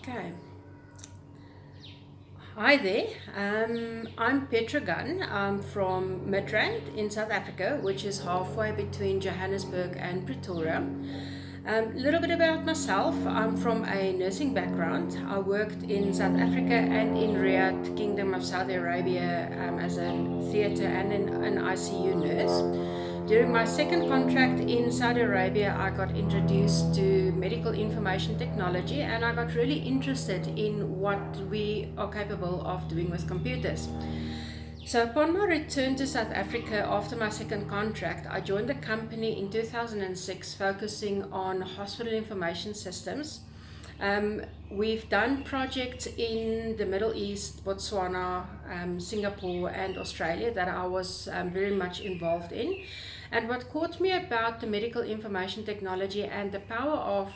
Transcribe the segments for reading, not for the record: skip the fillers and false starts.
Okay. Hi there. I'm Petro Gunn. I'm from Midrand in South Africa, which is halfway between Johannesburg and Pretoria. A little bit about myself. I'm from a nursing background. I worked in South Africa and in Riyadh, Kingdom of Saudi Arabia, as a theatre and an ICU nurse. During my second contract in Saudi Arabia, I got introduced to medical information technology and I got really interested in what we are capable of doing with computers. So, upon my return to South Africa after my second contract, I joined the company in 2006 focusing on hospital information systems. We've done projects in the Middle East, Botswana, Singapore, and Australia that I was very much involved in. And what caught me about the medical information technology and the power of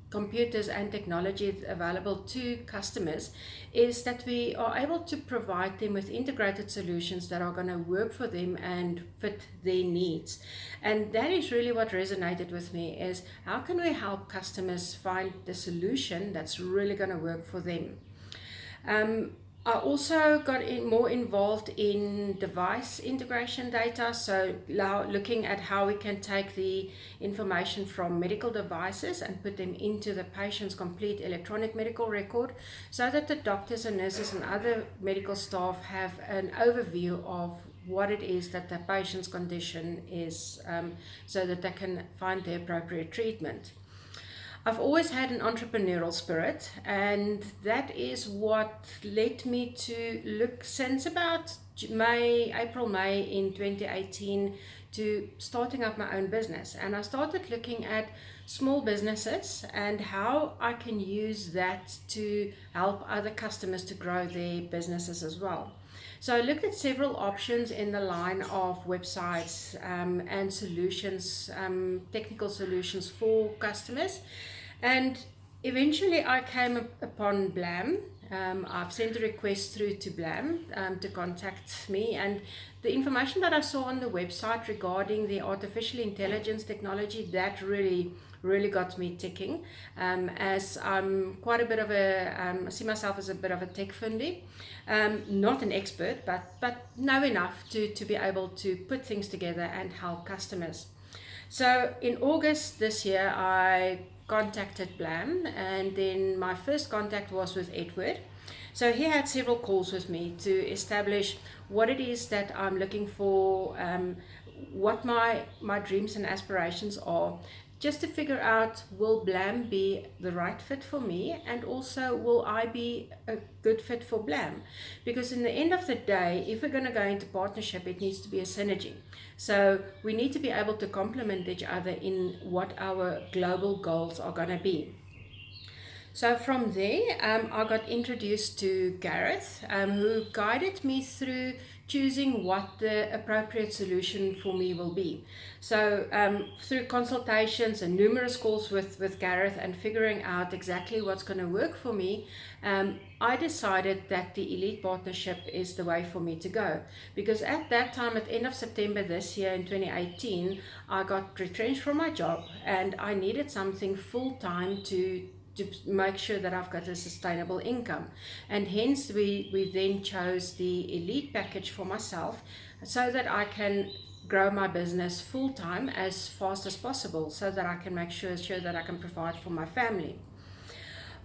computers and technology available to customers is that we are able to provide them with integrated solutions that are going to work for them and fit their needs. And that is really what resonated with me, is how can we help customers find the solution that's really going to work for them. I also got more involved in device integration data, so now looking at how we can take the information from medical devices and put them into the patient's complete electronic medical record so that the doctors and nurses and other medical staff have an overview of what it is that the patient's condition is, so that they can find the appropriate treatment. I've always had an entrepreneurial spirit, and that is what led me to look since about April, May in 2018 to starting up my own business. And I started looking at small businesses and how I can use that to help other customers to grow their businesses as well. So I looked at several options in the line of websites and solutions, technical solutions for customers. And eventually I came upon Blam. I've sent a request through to Blam to contact me, and the information that I saw on the website regarding the artificial intelligence technology, that really got me ticking, as I'm quite a bit of I see myself as a bit of a tech fundy, not an expert, but know enough to be able to put things together and help customers. So in August this year, I contacted Blam, and then my first contact was with Edward. So he had several calls with me to establish what it is that I'm looking for, what my dreams and aspirations are, just to figure out, will Blam be the right fit for me, and also will I be a good fit for Blam? Because in the end of the day, if we're going to go into partnership, it needs to be a synergy. So we need to be able to complement each other in what our global goals are going to be. So from there, I got introduced to Gareth, who guided me through choosing what the appropriate solution for me will be. So through consultations and numerous calls with Gareth and figuring out exactly what's going to work for me, I decided that the Elite Partnership is the way for me to go. Because at that time, at the end of September this year in 2018, I got retrenched from my job and I needed something full-time to make sure that I've got a sustainable income. And hence we then chose the Elite package for myself so that I can grow my business full-time as fast as possible, so that I can make sure that I can provide for my family.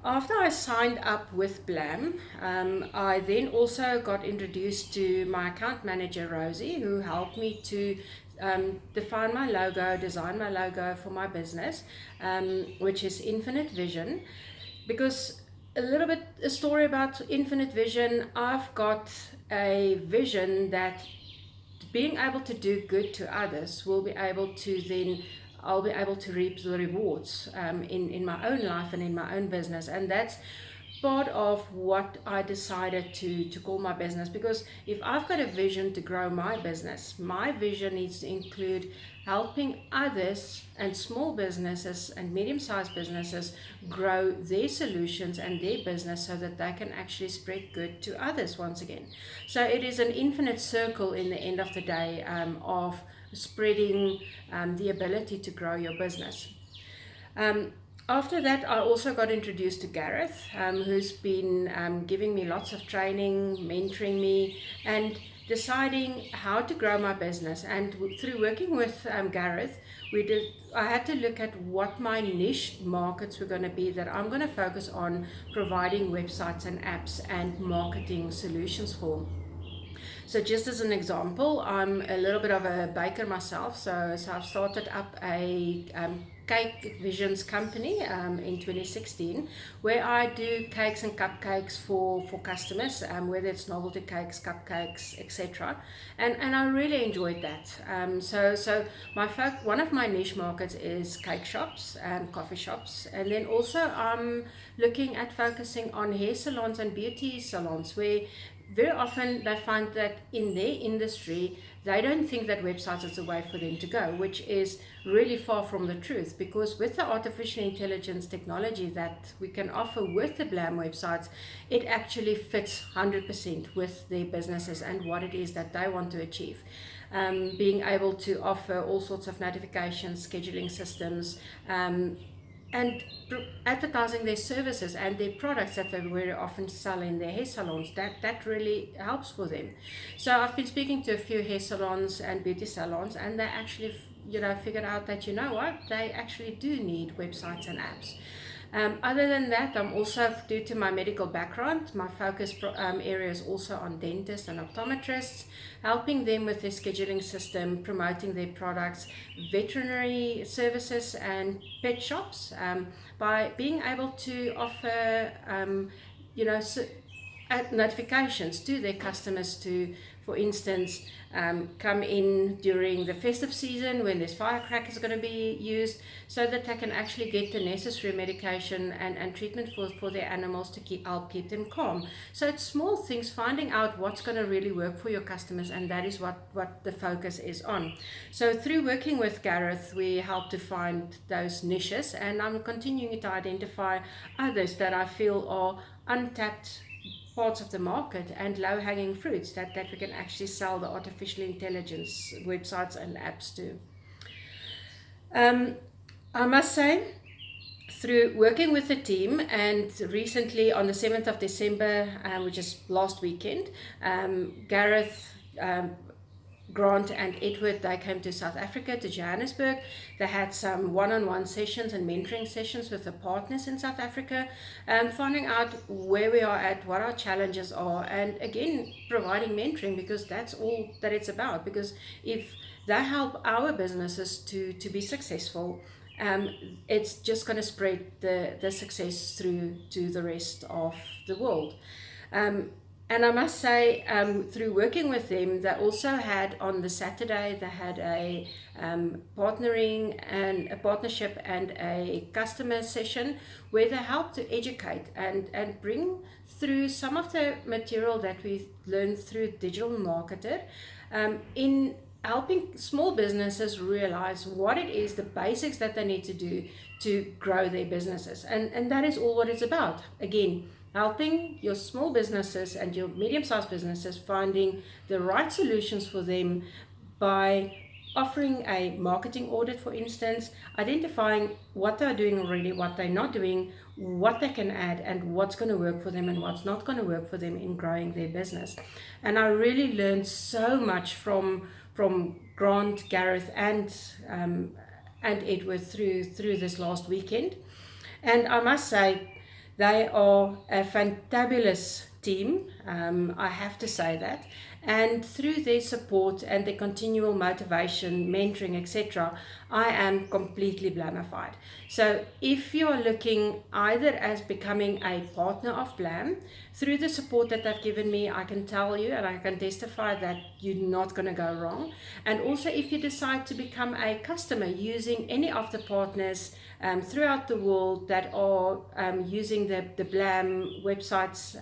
After I signed up with Blam, I then also got introduced to my account manager, Rosie, who helped me to define my logo, design my logo for my business, which is Infinite Vision. Because a story about Infinite Vision, I've got a vision that being able to do good to others will be able to then I'll be able to reap the rewards in my own life and in my own business. And that's part of what I decided to call my business. Because if I've got a vision to grow my business, my vision needs to include helping others and small businesses and medium-sized businesses grow their solutions and their business so that they can actually spread good to others once again. So it is an infinite circle in the end of the day, of spreading the ability to grow your business. After that, I also got introduced to Gareth, who's been giving me lots of training, mentoring me, and deciding how to grow my business. And through working with Gareth, we did. I had to look at what my niche markets were going to be that I'm going to focus on providing websites and apps and marketing solutions for. So just as an example, I'm a little bit of a baker myself. So I've started up a cake visions company in 2016, where I do cakes and cupcakes for customers, whether it's novelty cakes, cupcakes, etc. And I really enjoyed that. So one of my niche markets is cake shops and coffee shops, and then also I'm looking at focusing on hair salons and beauty salons, where very often they find that in their industry they don't think that websites is the way for them to go, which is really far from the truth, because with the artificial intelligence technology that we can offer with the Blam websites, it actually fits 100% with their businesses and what it is that they want to achieve. Being able to offer all sorts of notifications, scheduling systems, and advertising their services and their products that they very often sell in their hair salons, that really helps for them. So I've been speaking to a few hair salons and beauty salons, and they actually figured out that, you know what, they actually do need websites and apps. Other than that, I'm also, due to my medical background, my focus area is also on dentists and optometrists, helping them with their scheduling system, promoting their products, veterinary services and pet shops, by being able to offer, you know, notifications to their customers to, for instance, come in during the festive season when there's firecrackers going to be used, so that they can actually get the necessary medication and treatment for their animals to help keep them calm. So it's small things, finding out what's going to really work for your customers, and that is what the focus is on. So through working with Gareth, we help to find those niches, and I'm continuing to identify others that I feel are untapped parts of the market and low-hanging fruits that we can actually sell the artificial intelligence websites and apps to. I must say, through working with the team, and recently on the 7th of December, which is last weekend, Gareth, Grant and Edward, they came to South Africa, to Johannesburg. They had some one-on-one sessions and mentoring sessions with the partners in South Africa, finding out where we are at, what our challenges are, and again, providing mentoring, because that's all that it's about. Because if they help our businesses to be successful, it's just going to spread the success through to the rest of the world. And I must say, through working with them, they also had on the Saturday, they had a partnership and a customer session where they helped to educate and bring through some of the material that we learned through Digital Marketer, in helping small businesses realize what it is, the basics that they need to do to grow their businesses. And that is all what it's about. Again, helping your small businesses and your medium-sized businesses finding the right solutions for them by offering a marketing audit, for instance, identifying what they're doing already, what they're not doing, what they can add, and what's going to work for them and what's not going to work for them in growing their business. And I really learned so much from Grant, Gareth, and Edward through this last weekend. And I must say, they are a fantabulous team, I have to say that. And through their support and their continual motivation, mentoring, etc., I am completely blamified. So if you are looking either as becoming a partner of Blam, through the support that they've given me, I can tell you and I can testify that you're not going to go wrong. And also if you decide to become a customer using any of the partners throughout the world that are using the Blam websites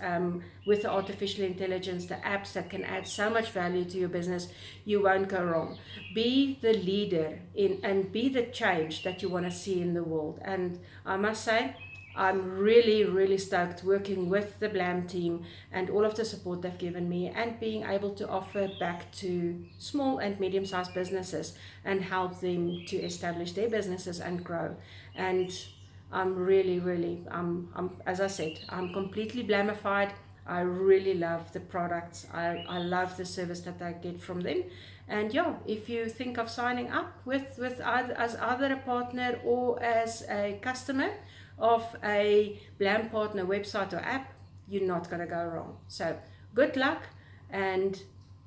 with the artificial intelligence, the apps that can add so much value to your business, you won't go wrong. Be the leader and be the change that you want to see in the world. And I must say, I'm really, really stoked working with the Blam team and all of the support they've given me, and being able to offer back to small and medium-sized businesses and help them to establish their businesses and grow. And I'm really, really, as I said, I'm completely blamified. I really love the products. I love the service that I get from them. And yeah, if you think of signing up with either, as either a partner or as a customer of a Blam partner website or app, you're not going to go wrong. So good luck and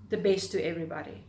the best to everybody.